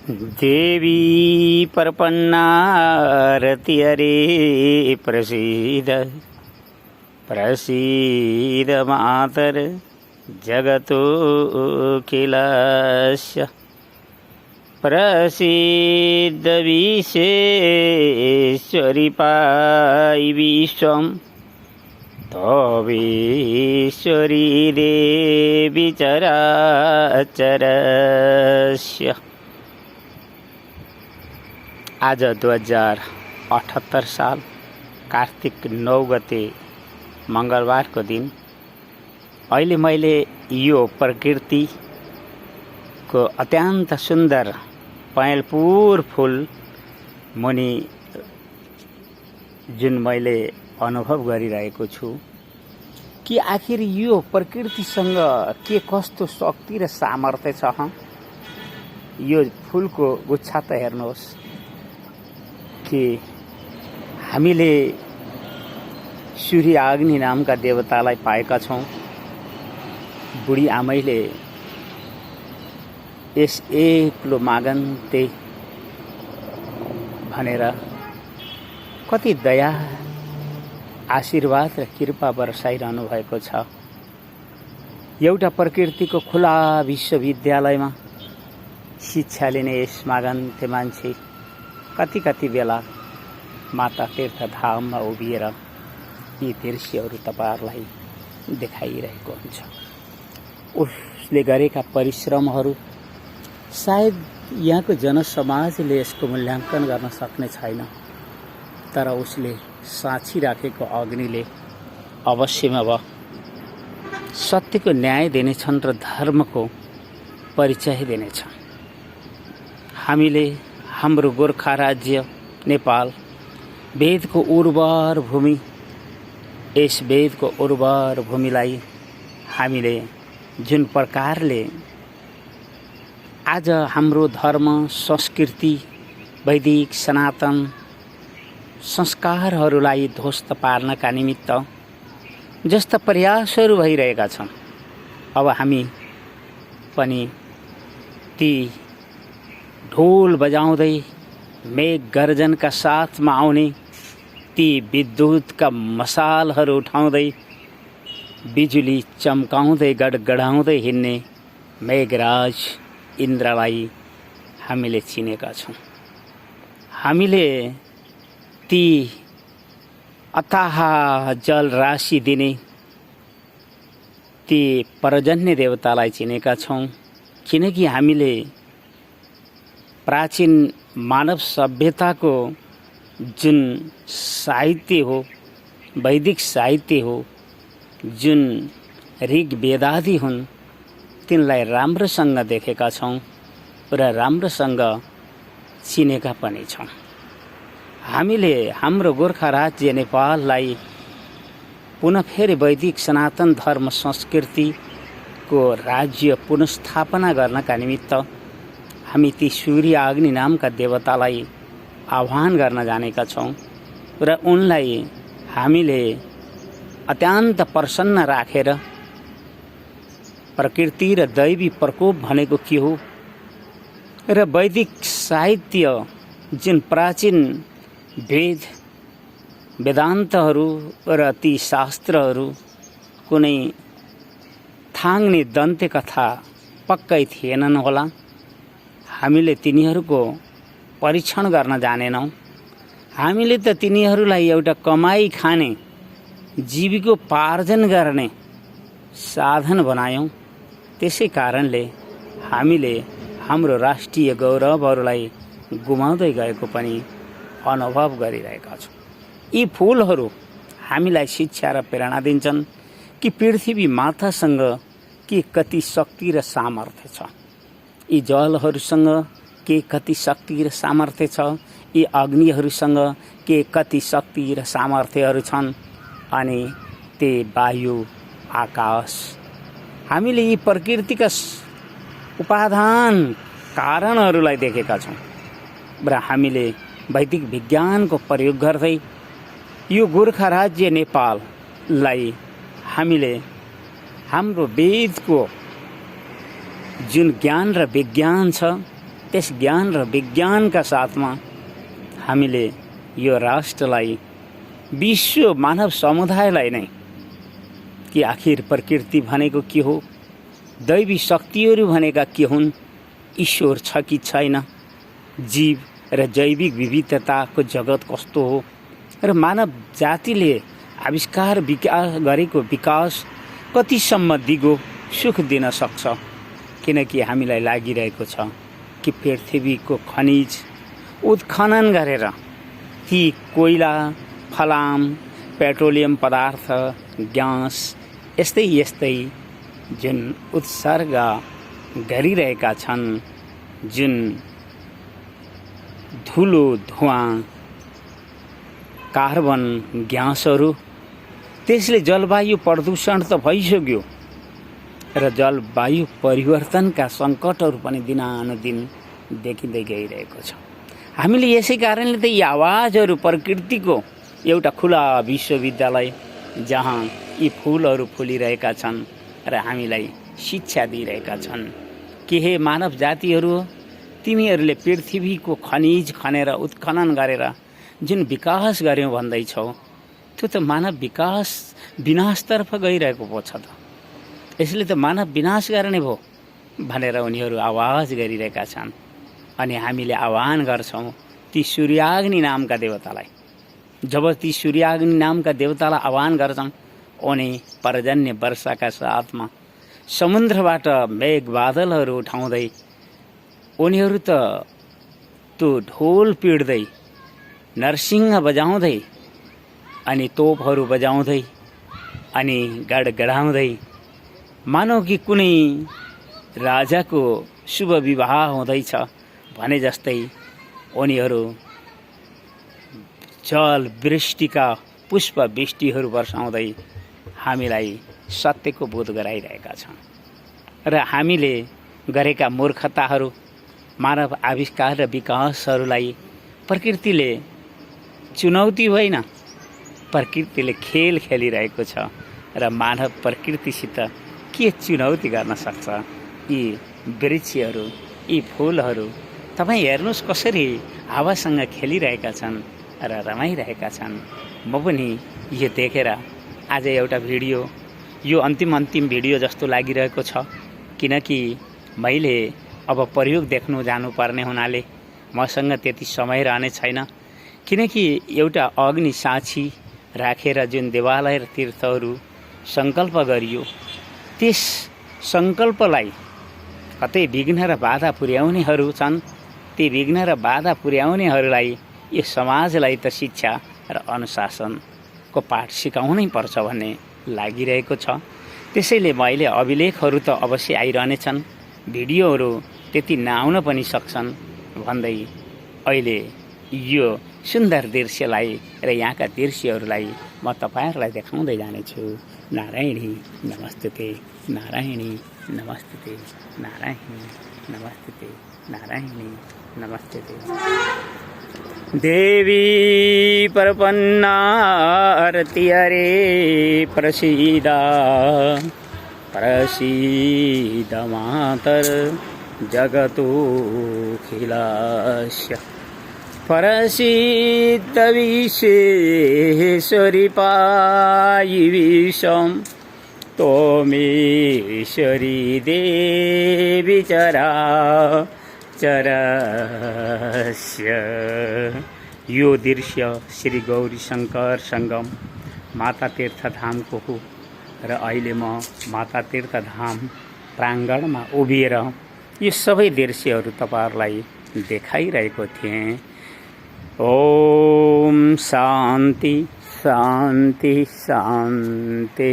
देवी प्रपन्नारति हरे प्रसीद प्रसीद मातर जगतोऽखिलस्य प्रसीद विश्वेश्वरि पाहि विश्वं तवेश्वरी देवी चराचरस्य। आज 2078 साल कार्तिक 9 गते मंगलबारको दिन अहिले मैले यो प्रकृतिको अत्यन्त सुन्दर पहेँलपुर फूल मुनि जुन मैले अनुभव गरिरहेको छु कि आखिर यो प्रकृतिसँग के कस्तो शक्ति र सामर्थ्य छ। यो फूलको गुच्छा त हेर्नुहोस् कि हामीले सूर्य अग्नि नामका देवतालाई पाएका छौं। बुढी आमैले यस एक्लो मागन्ते भनेर कति दया आशीर्वाद र कृपा बरसाइरहनु भएको छ। एउटा प्रकृतिको खुला विश्वविद्यालयमा शिक्षा लिने यस मागन्ते मान्छे कति बेला माता तीर्थधाममा उभिएर यी दृश्यहरू तपाईहरुलाई देखाइरहेको हुन्छ। उसले गरेका परिश्रमहरू सायद यहाँको जनसमाजले यसको मूल्याङ्कन गर्न सक्ने छैन, तर उसले साँची राखेको अग्निले अवश्यमा अब सत्यको न्याय दिनेछन् र धर्मको परिचय दिनेछन्। हामीले हाम्रो गोर्खा राज्य नेपाल वेदको उर्वर भूमि, यस वेदको उर्वर भूमिलाई हामीले जुन प्रकारले आज हाम्रो धर्म संस्कृति वैदिक सनातन संस्कारहरूलाई ध्वस्त पार्नका निमित्त जस्ता प्रयासहरू भइरहेका छन्, अब हामी पनि ती ढोल बजाउँदै मेघ गर्जनका साथमा आउने ती विद्युतका मसालहरू उठाउँदै बिजुली चम्काउँदै गडगडाउँदै हिँड्ने मेघराज इन्द्रलाई हामीले चिनेका छौं। हामीले ती अथाह जल राशि दिने ती पर्जन्य देवतालाई चिनेका छौं, किनकि हामीले प्राचीन मानव सभ्यताको जुन साहित्य हो, वैदिक साहित्य हो, जुन ऋग वेदादि हुन्, तिनलाई राम्रोसँग देखेका छौं र राम्रोसँग चिनेका पनि छौं। हामीले हाम्रो गोर्खा राज्य नेपाललाई पुनः फेरि वैदिक सनातन धर्म संस्कृतिको राज्य पुनस्थापना गर्नका निमित्त हामी ती सूर्य अग्नि नामका देवतालाई आह्वान गर्न जानेका छौं र उनलाई हामीले अत्यन्त प्रसन्न राखेर प्रकृति र दैवी प्रकोप भनेको के हो र वैदिक साहित्य जुन प्राचीन वेद वेदान्तहरू र ती शास्त्रहरू कुनै थाङ्ने दन्ते कथा पक्कै थिएनन् होला। हामीले तिनीहरूको परीक्षण गर्न जानेनौं। हामीले त तिनीहरूलाई एउटा कमाई खाने जीविकोपार्जन गर्ने साधन बनायौं। त्यसै कारणले हामीले हाम्रो राष्ट्रिय गौरवहरूलाई गुमाउँदै गएको पनि अनुभव गरिरहेका छौं। यी फूलहरू हामीलाई शिक्षा र प्रेरणा दिन्छन् कि पृथ्वी मातासँग के कति शक्ति र सामर्थ्य छ, यी जलहरूसँग के कति शक्ति र सामर्थ्य छ, यी अग्निहरूसँग के कति शक्ति र सामर्थ्यहरू छन्, अनि ते वायु आकाश हामीले यी प्रकृतिका उपादान कारणहरूलाई देखेका छौं र हामीले वैदिक विज्ञानको प्रयोग गर्दै यो गोर्खा राज्य नेपाललाई हामीले हाम्रो वेदको जुन ज्ञान र विज्ञान छ त्यस ज्ञान र विज्ञानका साथमा हामीले यो राष्ट्रलाई, विश्व मानव समुदायलाई नै कि आखिर प्रकृति भनेको के हो, दैवी शक्तिहरू भनेका के हुन्, ईश्वर छ कि छैन, जीव र जैविक विविधताको जगत कस्तो हो र मानव जातिले आविष्कार विकास गरेको विकास कतिसम्म दिगो सुख दिन सक्छ। किनकि हामीलाई लागिरहेको छ कि पृथ्वीको खनिज उत्खनन गरेर ती कोइला, फलाम, पेट्रोलियम पदार्थ, ग्यास यस्तै यस्तै जुन उत्सर्ग गरिरहेका छन्, जुन धुलो, धुवाँ, कार्बन ग्यासहरू, त्यसले जलवायु प्रदूषण त भइसक्यो र जलवायु परिवर्तनका सङ्कटहरू पनि दिनानुदिन देखिँदै गइरहेको छ। हामीले यसै कारणले त यी आवाजहरू प्रकृतिको एउटा खुला विश्वविद्यालय जहाँ यी फुलहरू फुलिरहेका छन् र हामीलाई शिक्षा दिइरहेका छन् कि हे मानव जातिहरू, तिमीहरूले पृथ्वीको खनिज खनेर उत्खनन गरेर जुन विकास गर्यौ भन्दैछौ, त्यो त मानव विकास विनाशतर्फ गइरहेको पो छ त। यसले त मानव विनाश गर्ने भो भनेर उनीहरू आवाज गरिरहेका छन्। अनि हामीले आह्वान गर्छौँ ती सूर्याग्नि नामका देवतालाई। जब ती सूर्याग्नि नामका देवतालाई आह्वान गर्छौँ, उनी पर्जन्य वर्षाका साथमा समुद्रबाट मेघ बादलहरू उठाउँदै उनीहरू त त्यो ढोल पिट्दै, नरसिंह बजाउँदै अनि तोपहरू बजाउँदै अनि गडगडाउँदै मानौ कि कुनै राजाको शुभ विवाह हुँदैछ भने जस्तै उनीहरू जल वृष्टिका पुष्प वृष्टिहरू वर्षाउँदै हामीलाई सत्यको बोध गराइरहेका छन्। र हामीले गरेका मूर्खताहरू, मानव आविष्कार र विकासहरूलाई प्रकृतिले चुनौती होइन, प्रकृतिले खेल खेलिरहेको छ र मानव प्रकृतिसित के चुनौती गर्न सक्छ। यी वृक्षहरू, यी फुलहरू तपाईँ हेर्नुहोस् कसरी हावासँग खेलिरहेका छन् र रमाइरहेका छन्। म पनि यो देखेर आज एउटा भिडियो, यो अन्तिम भिडियो जस्तो लागिरहेको छ, किनकि मैले अब प्रयोग देख्नु जानुपर्ने हुनाले मसँग त्यति समय रहने छैन। किनकि एउटा अग्नि साक्षी राखेर जुन देवालय र तीर्थहरू सङ्कल्प गरियो, त्यस सङ्कल्पलाई कतै विघ्न र बाधा पुर्याउनेहरू छन्। ती विघ्न र बाधा पुर्याउनेहरूलाई यो समाजलाई त शिक्षा र अनुशासनको पाठ सिकाउनै पर्छ भन्ने लागिरहेको छ। त्यसैले मैले अभिलेखहरू त अवश्य आइरहनेछन्, भिडियोहरू त्यति नआउन पनि सक्छन् भन्दै अहिले यो सुन्दर दृश्यलाई र यहाँका दृश्यहरूलाई म तपाईँहरूलाई देखाउँदै जानेछु। नारायणी नमस्ते, नारायणी नमस्ते, नारायणी नमस्ते, नारायणी नमस्ते। देवी प्रपन्नारति हरे प्रसीद प्रसीद मातर जगतोऽखिलस्य प्रसीद विश्वेश्वरी पायि विश्वं त्वमेश्वरी देवी चराचरस्य। यो दृश्य श्री गौरी शङ्कर सङ्गम माता तीर्थधामको हो र अहिले म माता तीर्थधाम प्राङ्गणमा उभिएर यी सबै दृश्यहरू तपाईहरुलाई देखाइरहेको थिएँ। ओम शान्ति शान्ति शान्ति।